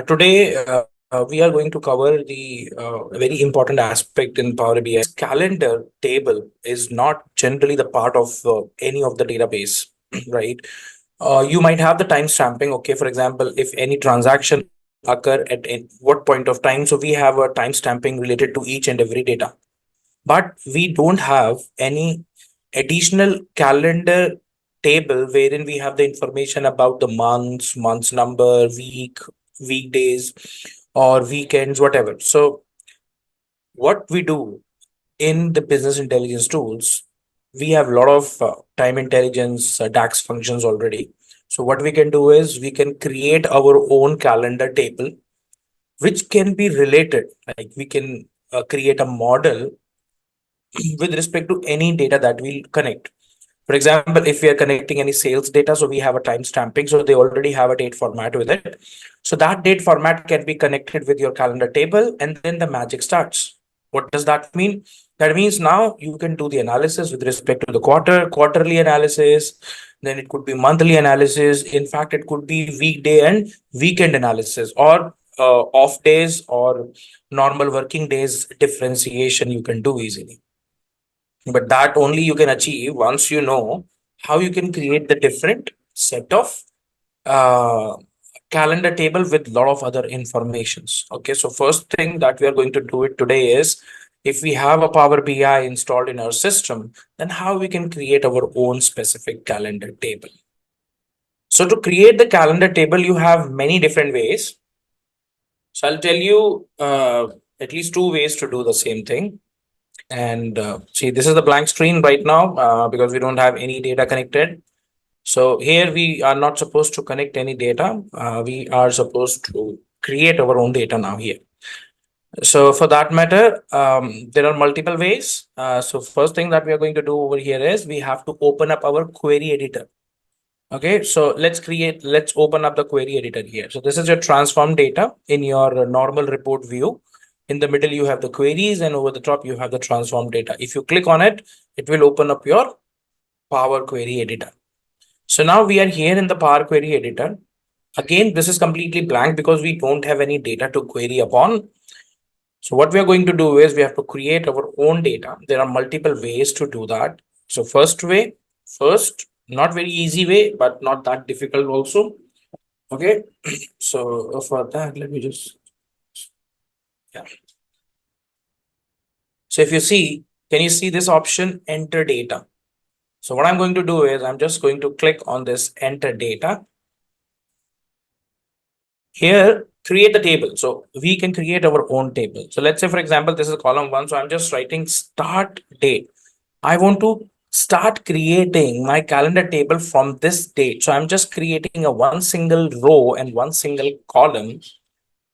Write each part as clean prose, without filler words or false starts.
Today, we are going to cover the very important aspect in Power BI. Calendar table is not generally the part of any of the database, right? You might have the time stamping. Okay, for example, if any transaction occur at what point of time, so we have a time stamping related to each and every data, but we don't have any additional calendar table wherein we have the information about the months number, weekdays, or weekends, whatever. So what we do in the business intelligence tools, we have a lot of time intelligence DAX functions already. So what we can do is we can create our own calendar table which can be related, like we can create a model with respect to any data that we'll connect. For example, if we are connecting any sales data, so we have a time stamping, so they already have a date format with it. So that date format can be connected with your calendar table, and then the magic starts. What does that mean? That means now you can do the analysis with respect to the quarterly analysis, then it could be monthly analysis. In fact, it could be weekday and weekend analysis, or off days or normal working days differentiation you can do easily. But that only you can achieve once you know how you can create the different set of uh, calendar table with lot of other informations. Okay, so first thing that we are going to do it today is, if we have a Power BI installed in our system, then how we can create our own specific calendar table. So to create the calendar table, you have many different ways. So I'll tell you at least two ways to do the same thing. And see, this is the blank screen right now because we don't have any data connected. So here we are not supposed to connect any data. We are supposed to create our own data now here. So for that matter, there are multiple ways. So first thing that we are going to do over here is we have to open up our query editor. Okay, so let's open up the query editor here. So this is your transform data in your normal report view. In the middle, you have the queries, and over the top, you have the transform data. If you click on it, it will open up your Power Query Editor. So now we are here in the Power Query Editor. Again, this is completely blank because we don't have any data to query upon. So what we are going to do is we have to create our own data. There are multiple ways to do that. So first, not very easy way, but not that difficult also. Okay, so for that, let me just, yeah. So if you see, can you see this option, enter data? So what I'm going to do is I'm just going to click on this enter data. Here, create the table. So we can create our own table. So let's say, for example, this is column 1. So I'm just writing start date. I want to start creating my calendar table from this date. So I'm just creating a one single row and one single column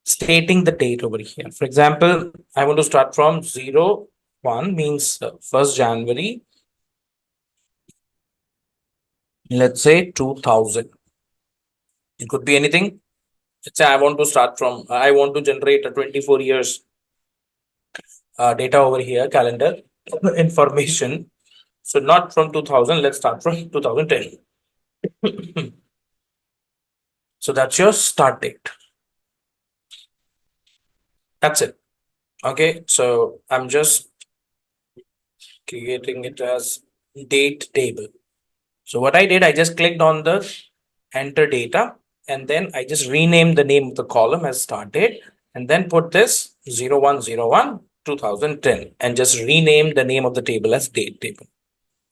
stating the date over here. For example, I want to start from 01 means 1st January. Let's say 2000. It could be anything. Let's say I want to generate a 24 years data over here, calendar information. So not from 2000, let's start from 2010. So that's your start date. That's it. Okay, so I'm just creating it as date table. So what I did, I just clicked on the enter data, and then I just renamed the name of the column as start date, and then put this 0101 2010 and just rename the name of the table as date table,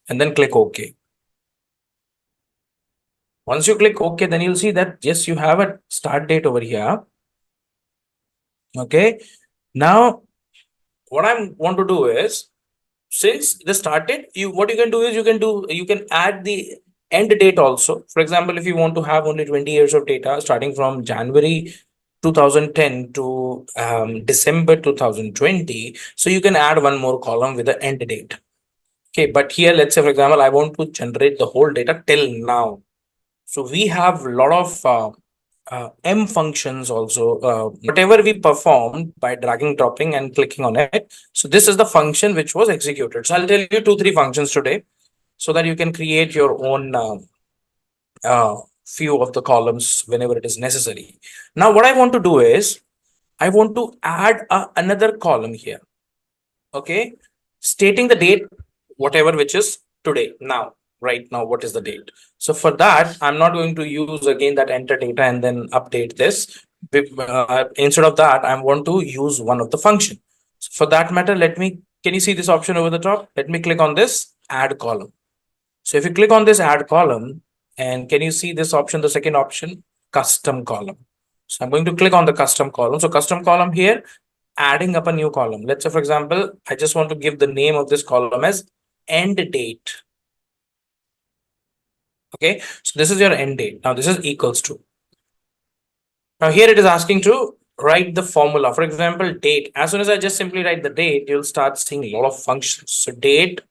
and then click OK. Once you click OK, then you'll see that yes, you have a start date over here. Okay, now what I want to do is, since the start date, what you can do is you can add the end date also. For example, if you want to have only 20 years of data starting from January 2010 to December 2020, so you can add one more column with the end date. Okay, but here, let's say, for example, I want to generate the whole data till now. So we have a lot of M functions also, whatever we performed by dragging, dropping, and clicking on it. So this is the function which was executed. So I'll tell you 2-3 functions today so that you can create your own few of the columns whenever it is necessary. Now, what I want to do is I want to add another column here. Okay, stating the date, whatever which is today, now, right now, what is the date? So for that, I'm not going to use again that enter data and then update this. Instead of that, I want to use one of the function. So for that matter, can you see this option over the top? Let me click on this add column. So if you click on this add column, and can you see this option, the second option, custom column. So I'm going to click on the custom column. So custom column here, adding up a new column. Let's say, for example, I just want to give the name of this column as end date. Okay, so this is your end date. Now this is equals to. Now here it is asking to write the formula. For example, date. As soon as I just simply write the date, you'll start seeing a lot of functions. So date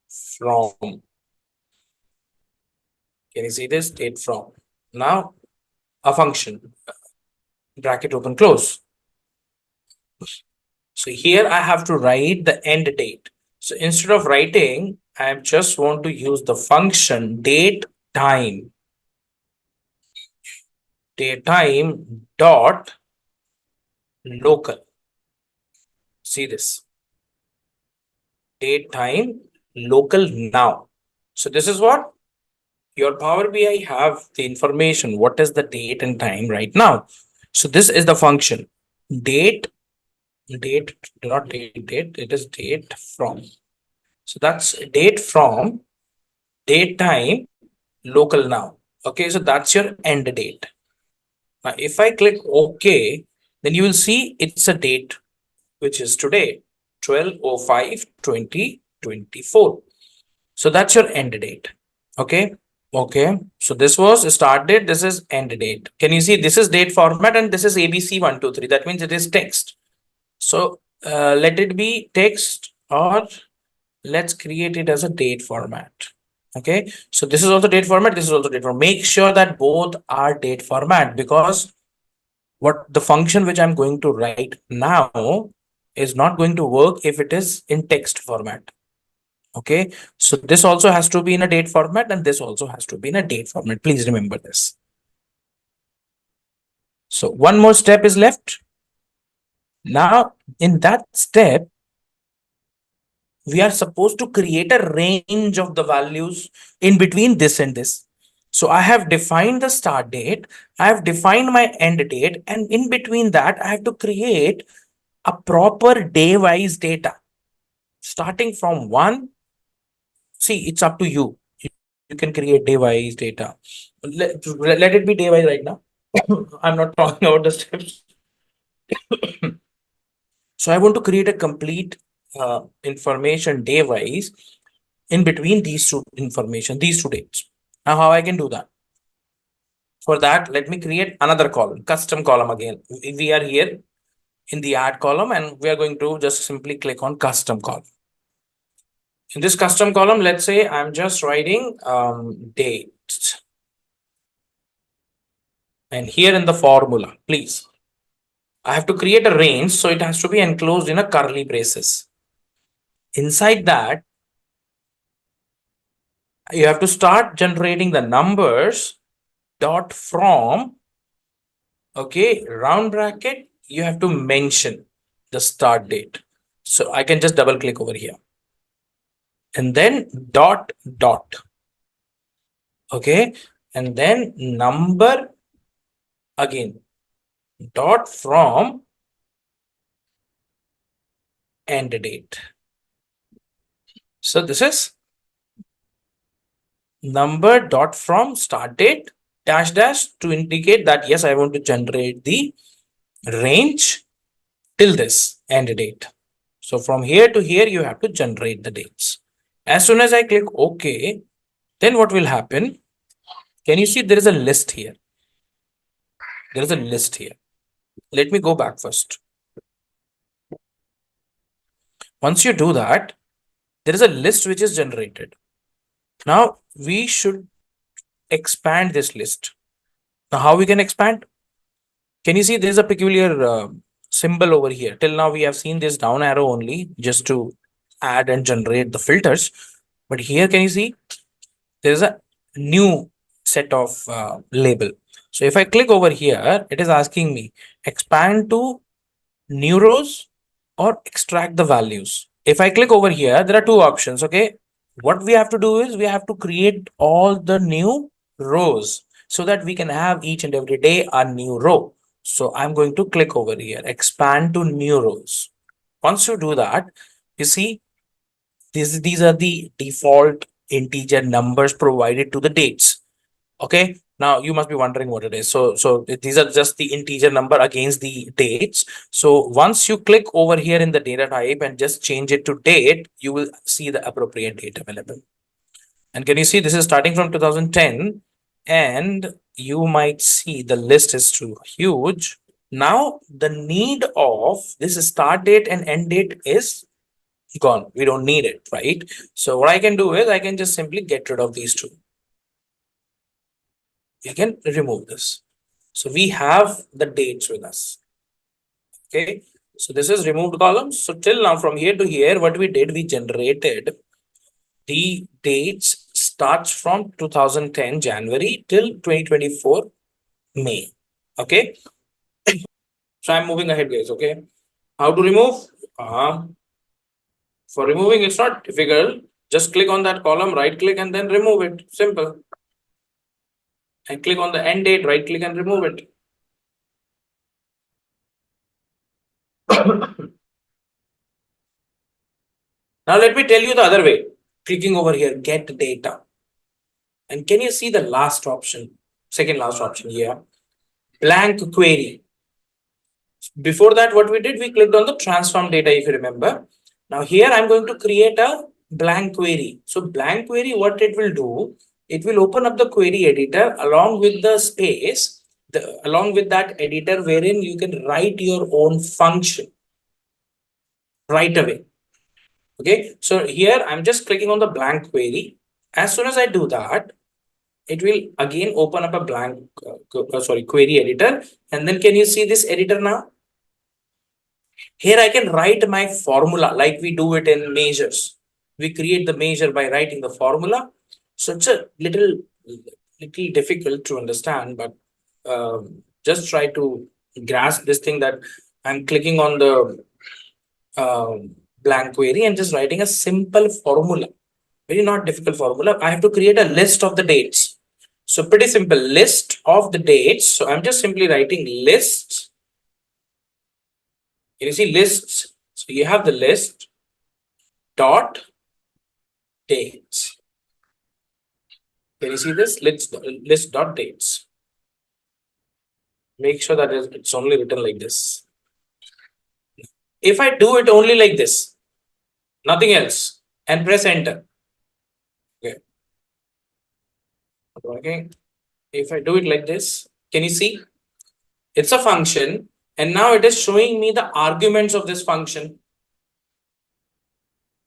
from. Can you see this? Date from. Now a function. Bracket open close. So here I have to write the end date. So instead of writing, I just want to use the function date time. Date time dot local. See this. Date time local now. So this is what your Power BI have the information. What is the date and time right now? So this is the function date, not date, it is date from. So that's date from, date time, local now. Okay, so that's your end date. Now, if I click OK, then you will see it's a date, which is today, 12/05/2024. So that's your end date. Okay. Okay. So this was start date. This is end date. Can you see this is date format and this is ABC123. That means it is text. So let it be text, or let's create it as a date format. Okay, so this is also date format, this is also date format. Make sure that both are date format, because what the function which I'm going to write now is not going to work if it is in text format. Okay, so this also has to be in a date format and this also has to be in a date format. Please remember this. So one more step is left. Now in that step, we are supposed to create a range of the values in between this and this. So I have defined the start date, I have defined my end date, and in between that, I have to create a proper day-wise data. Starting from one, see, it's up to you. You can create day-wise data. Let it be day-wise right now. I'm not talking about the steps. So I want to create a complete information day-wise in between these two information, these two dates. Now, how I can do that? For that, let me create another column, custom column again. We are here in the add column and we are going to just simply click on custom column. In this custom column, let's say I'm just writing dates. And here in the formula, please, I have to create a range, so it has to be enclosed in a curly braces. Inside that, you have to start generating the numbers dot from, okay, round bracket, you have to mention the start date. So I can just double click over here and then dot dot. Okay, and then number again dot from end date. So this is number dot from start date dash dash to indicate that yes, I want to generate the range till this end date. So from here to here, you have to generate the dates. As soon as I click OK, then what will happen? Can you see there is a list here? There is a list here. Let me go back first. Once you do that, there is a list which is generated. Now we should expand this list. Now how we can expand? Can you see there is a peculiar symbol over here? Till now we have seen this down arrow only just to add and generate the filters. But here, can you see there is a new set of label. So if I click over here, it is asking me expand to new rows or extract the values. If I click over here, there are two options. Okay, what we have to do is we have to create all the new rows so that we can have each and every day a new row. So I'm going to click over here, expand to new rows. Once you do that, you see these are the default integer numbers provided to the dates. Okay, now you must be wondering what it is. So these are just the integer number against the dates. So once you click over here in the data type and just change it to date, you will see the appropriate date available. And can you see this is starting from 2010, and you might see the list is too huge. Now the need of this start date and end date is gone. We don't need it, right? So what I can do is I can just simply get rid of these two. You can remove this. So we have the dates with us. Okay. So this is removed columns. So till now from here to here, what we did, we generated the dates starts from 2010 January till 2024 May. Okay. So I'm moving ahead, guys. Okay. How to remove? For removing, it's not difficult. Just click on that column, right click, and then remove it. Simple. And click on the end date, right click, and remove it. Now let me tell you the other way. Clicking over here, get data. And can you see the last option? Second last option here. Blank query. Before that, what we did, we clicked on the transform data, if you remember. Now here I'm going to create a blank query. So blank query, what it will do, it will open up the query editor along with the space, along with that editor wherein you can write your own function right away. Okay, so here I'm just clicking on the blank query. As soon as I do that, it will again open up a blank query editor. And then can you see this editor now? Here I can write my formula like we do it in measures. We create the measure by writing the formula. So it's a little difficult to understand, but just try to grasp this thing that I'm clicking on the blank query and just writing a simple formula. Very not difficult formula. I have to create a list of the dates. So pretty simple list of the dates. So I'm just simply writing list. Can you see lists? So you have the list dot dates. Can you see this? List dot dates. Make sure that it's only written like this. If I do it only like this, nothing else, and press enter. Okay. Okay. If I do it like this, can you see? It's a function, and now it is showing me the arguments of this function.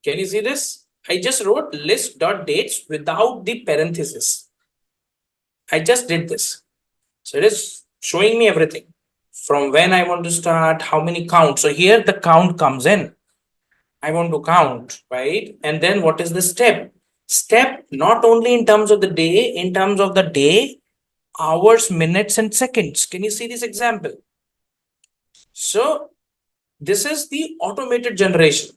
Can you see this? I just wrote list dot dates without the parenthesis. I just did this. So it is showing me everything from when I want to start, how many count. So here the count comes in. I want to count, right? And then what is the step? Step not only in terms of the day, in terms of the day, hours, minutes, and seconds. Can you see this example? So this is the automated generation.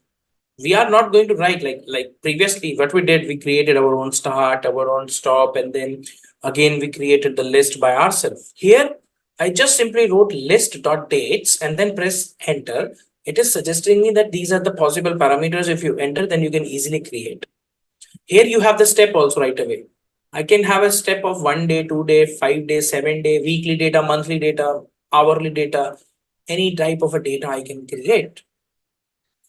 We are not going to write like previously what we did. We created our own start, our own stop, and then again we created the list by ourselves. Here I just simply wrote list dot dates and then press enter. It is suggesting me that these are the possible parameters. If you enter, then you can easily create. Here you have the step also right away. I can have a step of 1 day, 2 day, 5 day, 7 day, weekly data, monthly data, hourly data, any type of a data I can create.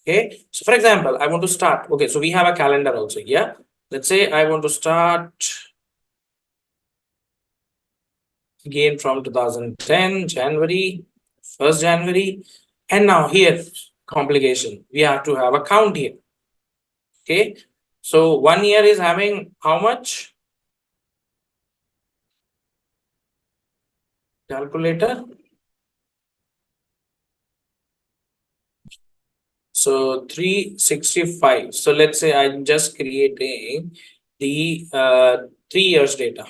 Okay, so for example, I want to start. Okay, so we have a calendar also. Yeah, let's say I want to start again from 2010 January, 1st January, and now here complication. We have to have a count here. Okay, so 1 year is having how much? Calculator. So 365. So let's say I'm just creating the 3 years data.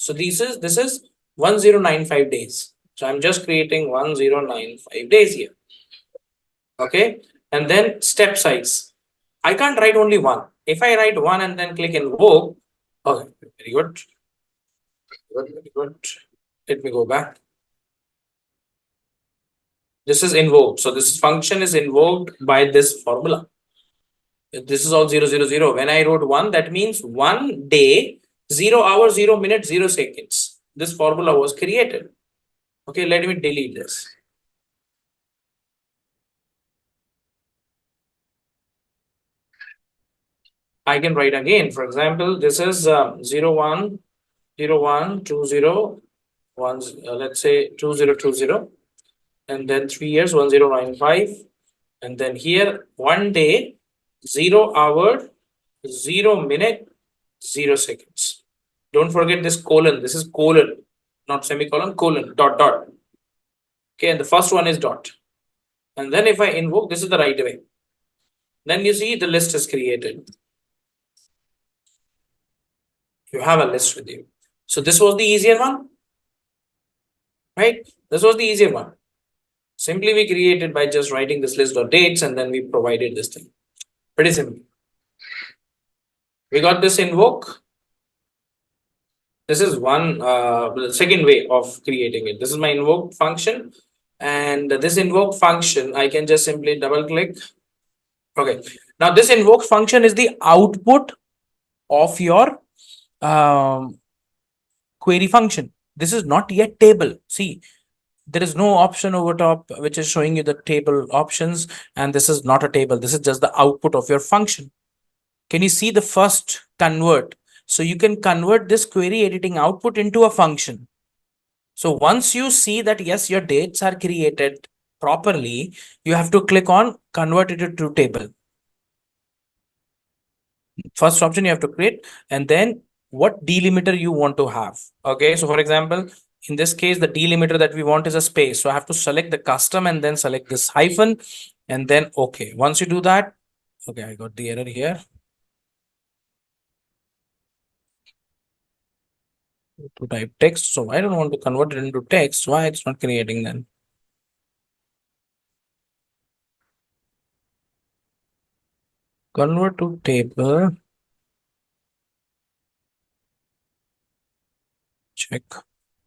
So this is 1095 days. So I'm just creating 1095 days here. Okay. And then step size. I can't write only one. If I write one and then click invoke, okay, very good. Very good. Let me go back. This is invoked. So this function is invoked by this formula. This is all 000. When I wrote one, that means 1 day, 0 hour, 0 minute, 0 seconds. This formula was created. Okay, let me delete this. I can write again. For example, this is 0 1 0 1 2 0 1. Let's say 2020, and then 3 years 1095, and then here 1 day, 0 hour, 0 minute, 0 seconds. Don't forget this colon. This is colon, not semicolon, colon, dot, dot. Okay, and the first one is dot. And then if I invoke, this is the right way. Then you see the list is created. You have a list with you. So this was the easier one, right? This was the easier one. Simply we created by just writing this list of dates, and then we provided this thing. Pretty simple. We got this invoke. This is one second way of creating it. This is my invoke function, and this invoke function I can just simply double click. Okay, now this invoke function is the output of your query function. This is not yet table. See, there is no option over top which is showing you the table options, and this is not a table. This is just the output of your function. Can you see the first convert? So you can convert this query editing output into a function. So once you see that yes, your dates are created properly, you have to click on convert it to table. First option you have to create, and then what delimiter you want to have. Okay, so for example, in this case, the delimiter that we want is a space. So I have to select the custom and then select this hyphen, and then okay. Once you do that, okay, I got the error here. To type text, so I don't want to convert it into text. Why it's not creating then? Convert to table. Check.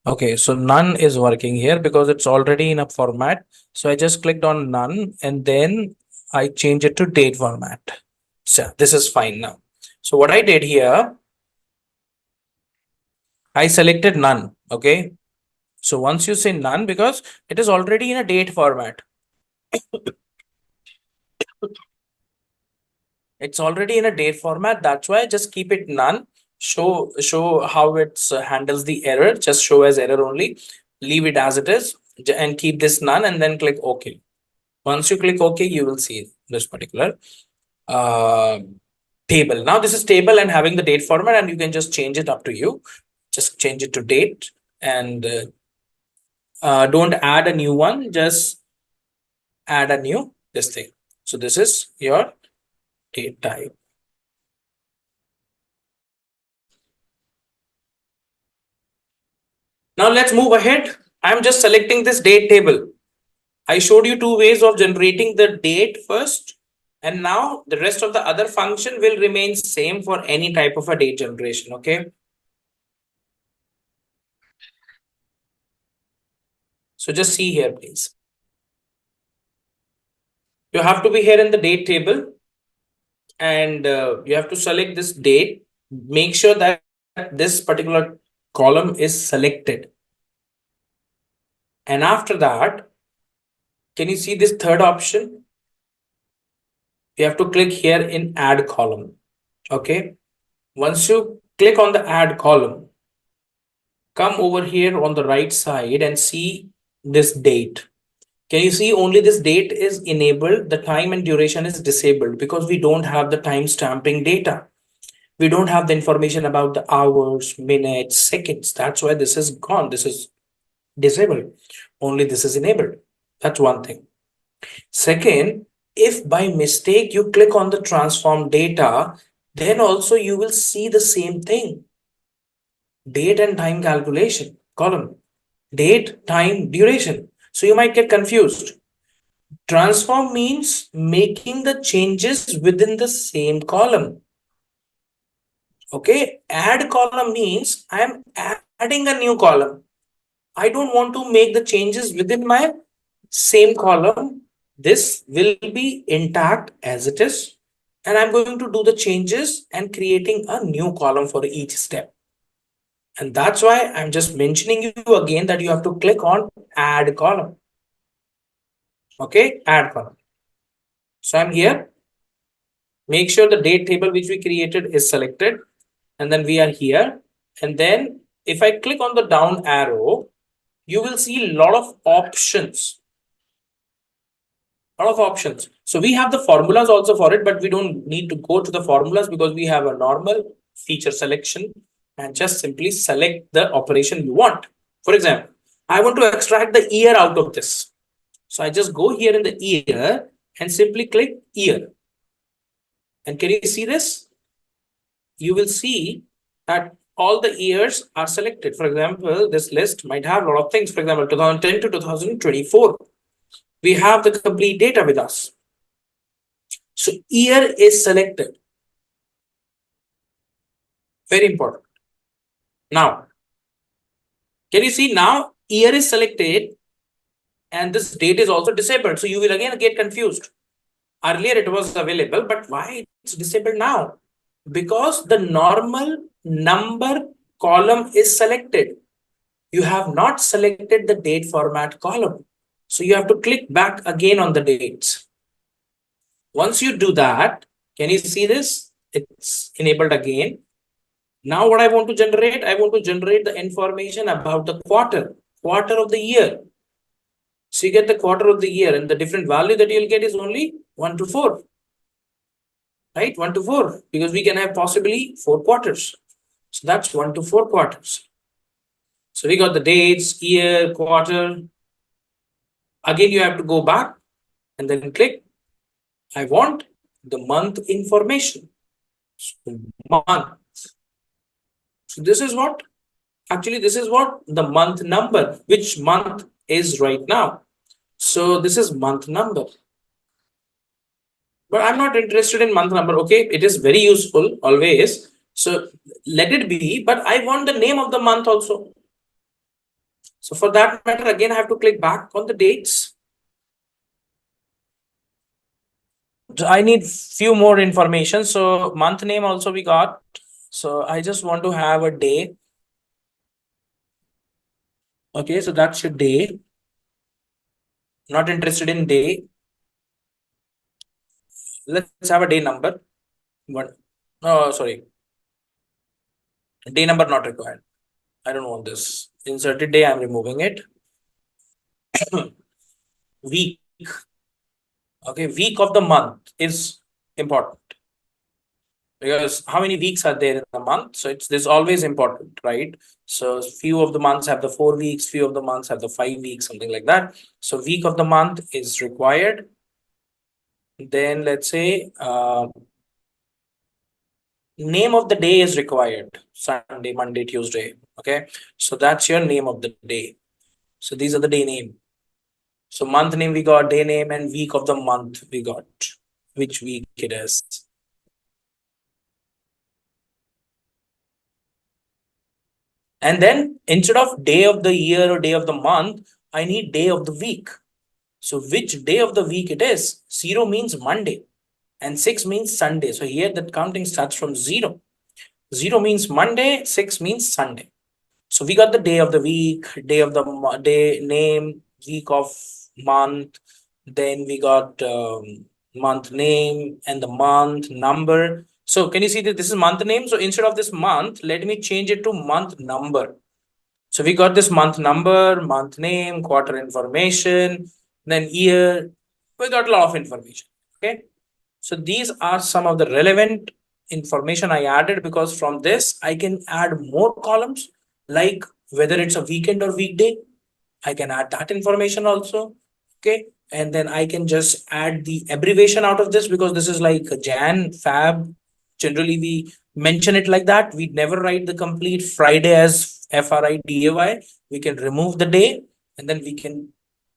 Okay, so none is working here because it's already in a format. So I just clicked on none, and then I change it to date format. So this is fine now. So what I did here, I selected none. Okay. So once you say none, because it is already in a date format. It's already in a date format. That's why just keep it none. Show how it handles the error. Just show as error only. Leave it as it is and keep this none, and then click OK. Once you click OK, you will see this particular uh, table. Now this is table and having the date format, and you can just change it up to you. Just change it to date, and don't add a new one. Just add a new this thing. So this is your date type. Now let's move ahead. I'm just selecting this date table. I showed you two ways of generating the date first, and now the rest of the other function will remain same for any type of a date generation. Okay. So just see here, please. You have to be here in the date table, and you have to select this date. Make sure that this particular column is selected. And after that, can you see this third option? You have to click here in add column. Okay. Once you click on the add column, come over here on the right side and see this date. Can you see only this date is enabled? The time and duration is disabled because we don't have the time stamping data. We don't have the information about the hours, minutes, seconds. That's why this is gone. This is disabled. Only this is enabled. That's one thing. Second, if by mistake you click on the transform data, then also you will see the same thing. date and time calculation column, date, time, duration. So you might get confused. Transform means making the changes within the same column. Okay, add column means I am adding a new column. I don't want to make the changes within my same column. This will be intact as it is, and I'm going to do the changes and creating a new column for each step. And that's why I'm just mentioning you again that you have to click on add column. Okay, add column. So I'm here. Make sure the date table which we created is selected, and then we are here. And then if I click on the down arrow, you will see a lot of options. So we have the formulas also for it, but we don't need to go to the formulas because we have a normal feature selection and just simply select the operation you want. For example, I want to extract the year out of this. So I just go here in the year and simply click year. And can you see this? You will see that all the years are selected. For example, this list might have a lot of things. For example, 2010 to 2024. We have the complete data with us. So year is selected. Very important. Now, can you see now year is selected and this date is also disabled. So you will again get confused. Earlier it was available, but why it's disabled now? Because the normal number column is selected. You have not selected the date format column. So you have to click back again on the dates. Once you do that, can you see this? It's enabled again. Now what I want to generate? I want to generate the information about the quarter of the year. So you get the quarter of the year and the different value that you'll get is only 1 to 4. Right? 1 to 4 because we can have possibly 4 quarters. So that's 1 to 4 quarters. So we got the dates, year, quarter. Again, you have to go back and then click. I want the month information. So month. So this is what, actually this is what the month number, which month is right now. So this is month number. But I'm not interested in month number. Okay, it is very useful always. So let it be, but I want the name of the month also. So for that matter, again, I have to click back on the dates. I need few more information. So month name also we got. So I just want to have a day. Okay, so that's your day. Not interested in day. Let's have a day number. One. Oh, sorry. Day number not required. I don't want this. Inserted day, I'm removing it. Week. Okay, week of the month is important because how many weeks are there in the month? So it's this always important, right? So few of the months have the 4 weeks, few of the months have the 5 weeks, something like that. So week of the month is required. Then let's say name of the day is required. Sunday, Monday, Tuesday. Okay, so that's your name of the day. So these are the day name. So month name we got, day name, and week of the month we got, which week it is. And then instead of day of the year or day of the month, I need day of the week. So which day of the week it is? 0 means Monday and 6 means Sunday. So here the counting starts from 0. 0 means Monday, 6 means Sunday. So we got the day of the week, day of the day name, week of month. Then we got month name and the month number. So can you see that this is month name? So instead of this month, let me change it to month number. So we got this month number, month name, quarter information, then year. We got a lot of information. Okay. So these are some of the relevant information I added because from this I can add more columns like whether it's a weekend or weekday. I can add that information also. Okay. And then I can just add the abbreviation out of this because this is like Jan, Fab. Generally, we mention it like that. We never write the complete Friday as FRIDAY. We can remove the day and then we can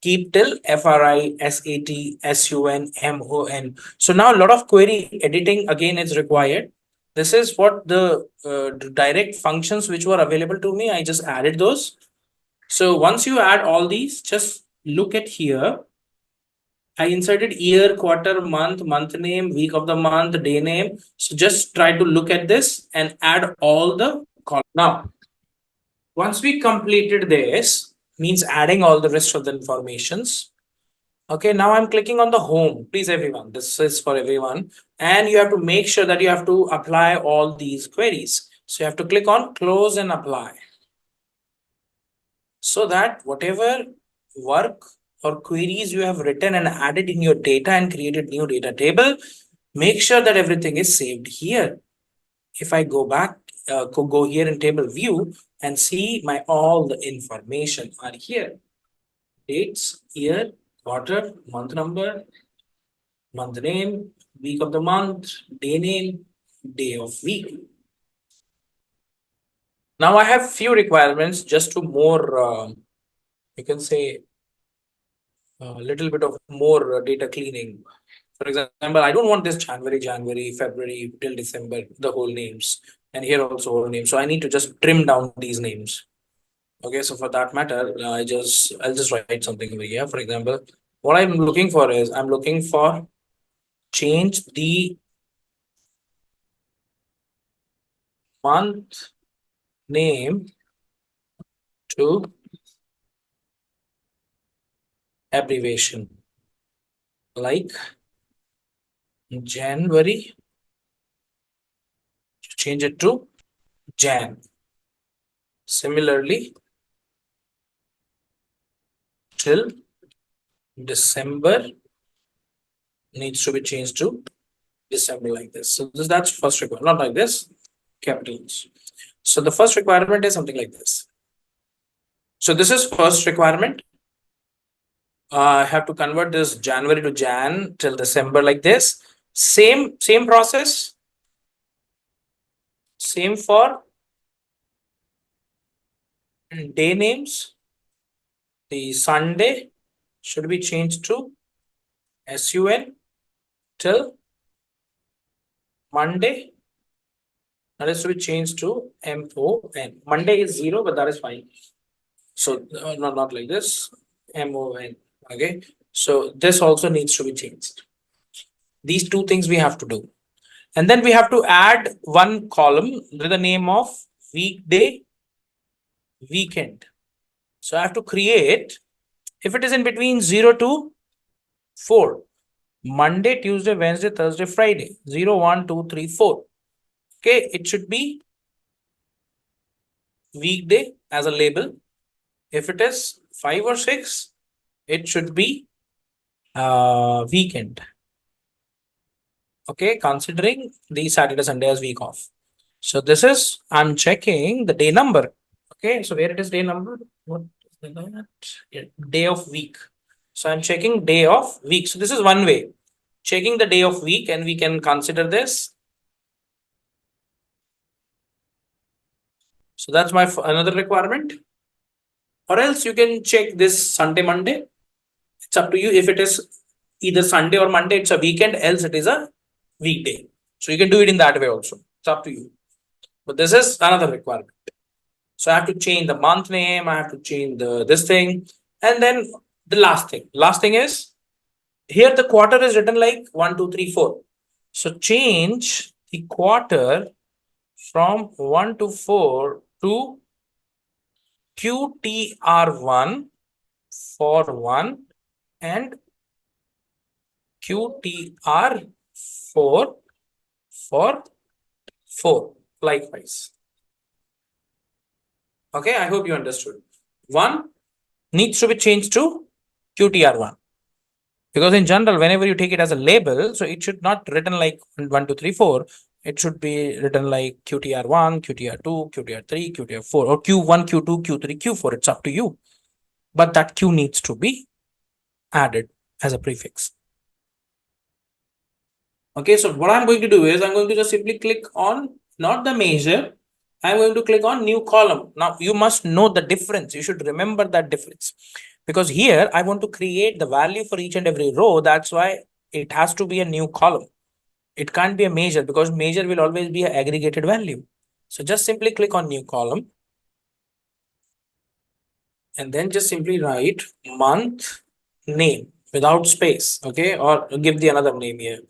keep till FRISATSUNMON. So now a lot of query editing again is required. This is what the direct functions which were available to me. I just added those. So once you add all these, just look at here. I inserted year, quarter, month, month name, week of the month, day name. So just try to look at this and add all the columns. Now, once we completed this, means adding all the rest of the informations. Okay, now I'm clicking on the home. Please, everyone, this is for everyone. And you have to make sure that you have to apply all these queries. So you have to click on close and apply. So that whatever work or queries you have written and added in your data and created new data table, make sure that everything is saved here. If I go back, go here in table view and see my all the information are here. Dates, year, quarter, month number, month name, week of the month, day name, day of week. Now I have few requirements just to more, you can say a little bit of more data cleaning. For example, I don't want this January, February till December, the whole names, and here also whole names. So I need to just trim down these names. Okay, so for that matter, I'll just write something over here. For example, what I'm looking for is I'm looking for change the month name to abbreviation like January, change it to Jan. Similarly, till December needs to be changed to December like this. So that's first requirement, not like this, capitals. So the first requirement is something like this. So this is first requirement. I have to convert this January to Jan till December like this. Same process. Same for day names. The Sunday should be changed to SUN till Monday. That is to be changed to MON. Monday is 0, but that is fine. So not like this. MON. Okay. So this also needs to be changed. These two things we have to do. And then we have to add one column with the name of weekday, weekend. So I have to create, if it is in between 0 to 4, Monday, Tuesday, Wednesday, Thursday, Friday, 0, 1, 2, 3, 4. Okay, it should be weekday as a label. If it is 5 or 6, it should be weekend. Okay, considering the Saturday, Sunday as week off. So this is, I'm checking the day number. Okay, so where it is day number? What is that? Yeah, day of week. So I'm checking day of week. So this is one way. Checking the day of week, and we can consider this. So that's my another requirement. Or else you can check this Sunday, Monday. It's up to you. If it is either Sunday or Monday, it's a weekend, else it is a weekday. So you can do it in that way also. It's up to you. But this is another requirement. So I have to change the month name, I have to change the this thing. And then the last thing. Last thing is here the quarter is written like 1, 2, 3, 4. So change the quarter from 1 to 4 to QTR1 for 1 and QTR4 for 4 likewise. Okay, I hope you understood. 1 needs to be changed to QTR1. Because in general, whenever you take it as a label, so it should not written like 1, 2, 3, 4. It should be written like QTR1, QTR2, QTR3, QTR4, or Q1, Q2, Q3, Q4. It's up to you. But that Q needs to be added as a prefix. Okay, so what I'm going to do is I'm going to just simply click on not the measure. I'm going to click on new column. Now you must know the difference. You should remember that difference, because here I want to create the value for each and every row. That's why it has to be a new column. It can't be a measure, because measure will always be an aggregated value. So just simply click on new column and then just simply write month name without space. Okay, or give the another name here.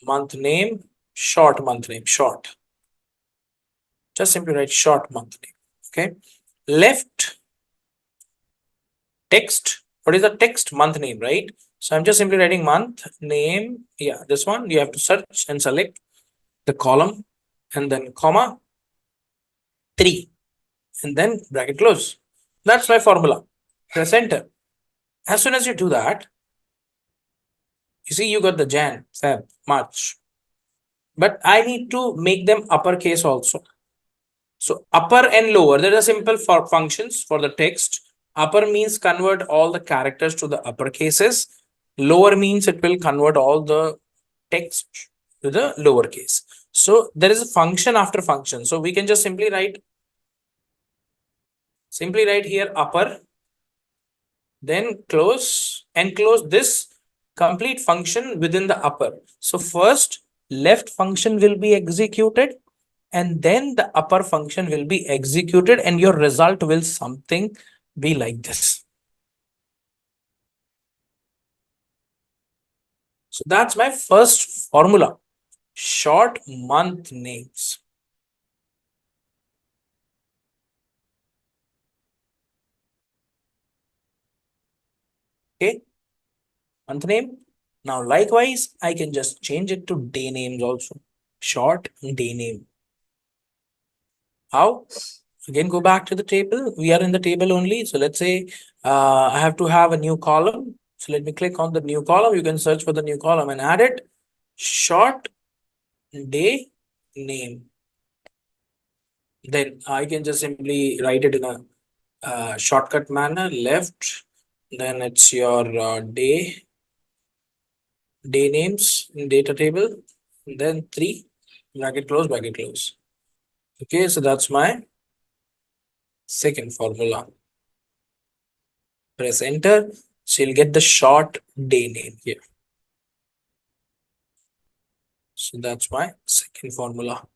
Month name, short month name, short. Just simply write short month name. Okay. Left text. What is the text? Month name, right? So I'm just simply writing month name. Yeah, this one you have to search and select the column and then comma 3 and then bracket close. That's my formula. Press enter. As soon as you do that, you see you got the Jan, Feb, March. But I need to make them uppercase also. So upper and lower, there are simple for functions for the text. Upper means convert all the characters to the upper cases. Lower means it will convert all the text to the lower case. So there is a function after function. So we can just simply write here upper, then close and close this complete function within the upper. So first left function will be executed and then the upper function will be executed and your result will something be like this. So that's my first formula, short month names. Okay, month name. Now likewise, I can just change it to day names also, short day name. How? Again, go back to the table. We are in the table only. So let's say I have to have a new column. So let me click on the new column. You can search for the new column and add it. Short day name. Then I can just simply write it in a shortcut manner. Left. Then it's your day names in data table. Then 3 bracket close, bracket close. Okay, so that's my second formula. Press enter. So you'll get the short day name here. So that's my second formula.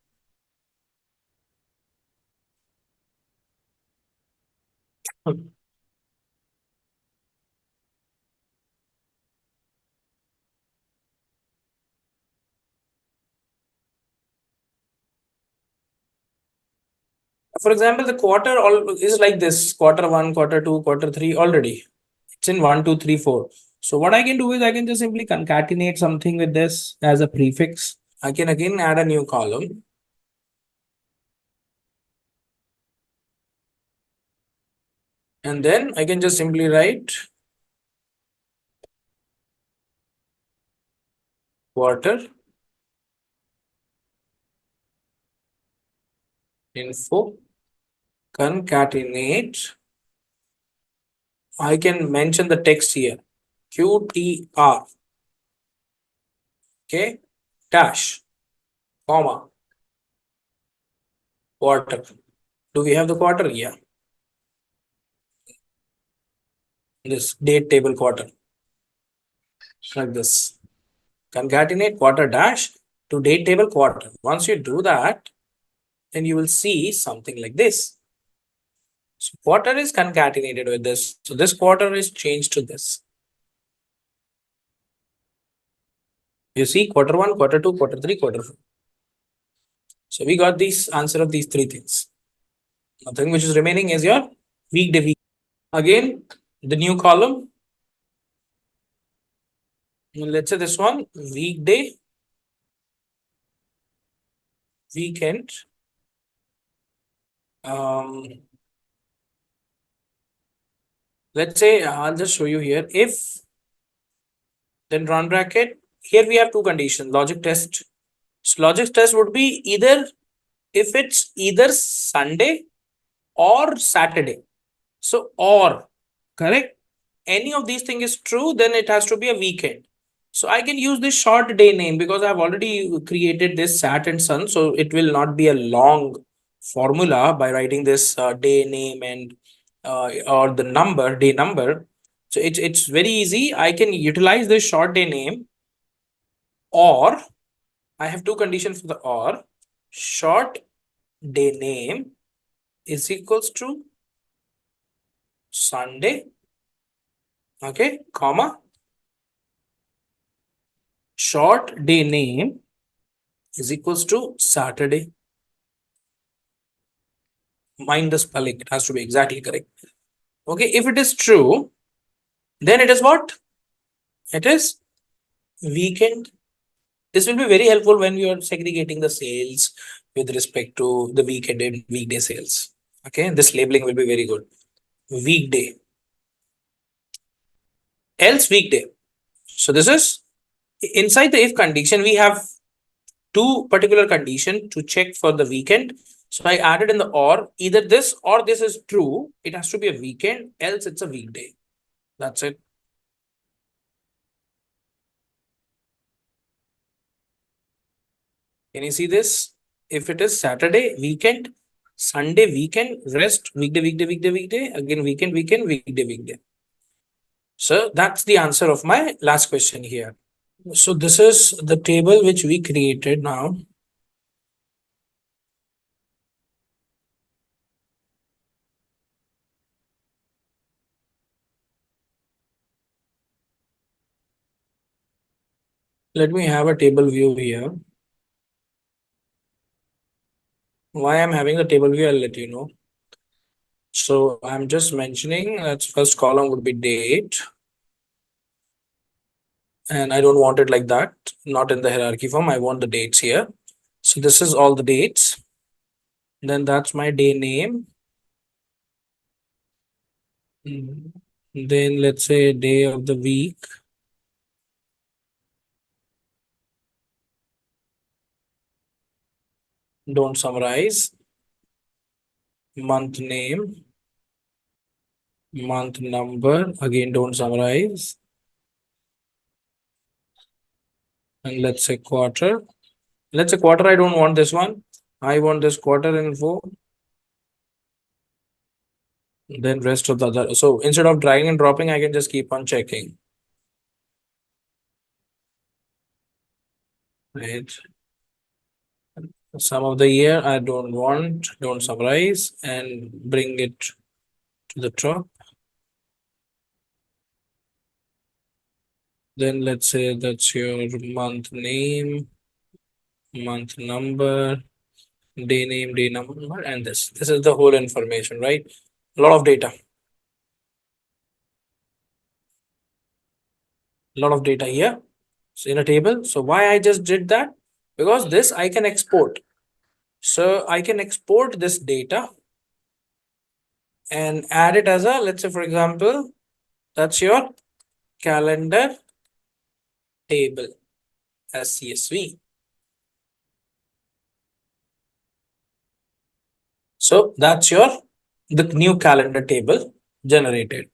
For example, the quarter all is like this: quarter 1, quarter 2, quarter 3 already. It's in 1, 2, 3, 4. So what I can do is I can just simply concatenate something with this as a prefix. I can again add a new column. And then I can just simply write quarter info concatenate. I can mention the text here, QTR, okay, dash, comma, quarter. Do we have the quarter? Yeah. This date table quarter, like this. Concatenate quarter dash to date table quarter. Once you do that, then you will see something like this. So quarter is concatenated with this. So this quarter is changed to this. You see quarter 1, quarter 2, quarter 3, quarter 4. So we got this answer of these three things. Nothing which is remaining is your weekday week. Again, the new column. Let's say this one, weekday, weekend. Let's say I'll just show you here. If then round bracket, here we have two conditions, logic test. So logic test would be either if it's either Sunday or Saturday. So or, correct? Any of these things is true, then it has to be a weekend. So I can use this short day name because I've already created this Sat and Sun. So it will not be a long formula by writing this day name and or the number, day number. So it's very easy. I can utilize this short day name, or I have two conditions for the or. Short day name is equals to Sunday, okay, comma. Short day name is equals to Saturday. Mind the spelling, it has to be exactly correct. Okay, if it is true, then it is what? It is weekend. This will be very helpful when you are segregating the sales with respect to the weekend and weekday sales. Okay, this labeling will be very good. Weekday, else weekday. So this is inside the if condition. We have two particular condition to check for the weekend. So I added in the or, either this or this is true. It has to be a weekend, else it's a weekday. That's it. Can you see this? If it is Saturday, weekend, Sunday, weekend, rest, weekday, weekday, weekday, weekday, again, weekend, weekend, weekday, weekday. So that's the answer of my last question here. So this is the table which we created now. Let me have a table view here. Why I'm having a table view, I'll let you know. So I'm just mentioning that first column would be date. And I don't want it like that, not in the hierarchy form. I want the dates here. So this is all the dates. Then that's my day name. Then let's say day of the week. Don't summarize. Month name. Month number. Again, don't summarize. And let's say quarter. Let's say quarter. I don't want this one. I want this quarter info. Then rest of the other. So instead of dragging and dropping, I can just keep on checking. Right. Sum of the year, I don't want, don't summarize and bring it to the top. Then let's say that's your month name, month number, day name, day number, and this. This is the whole information, right? A lot of data. A lot of data here. So in a table. So why I just did that? Because this I can export. So I can export this data and add it as a, let's say for example, that's your calendar table as CSV. So that's your the new calendar table generated.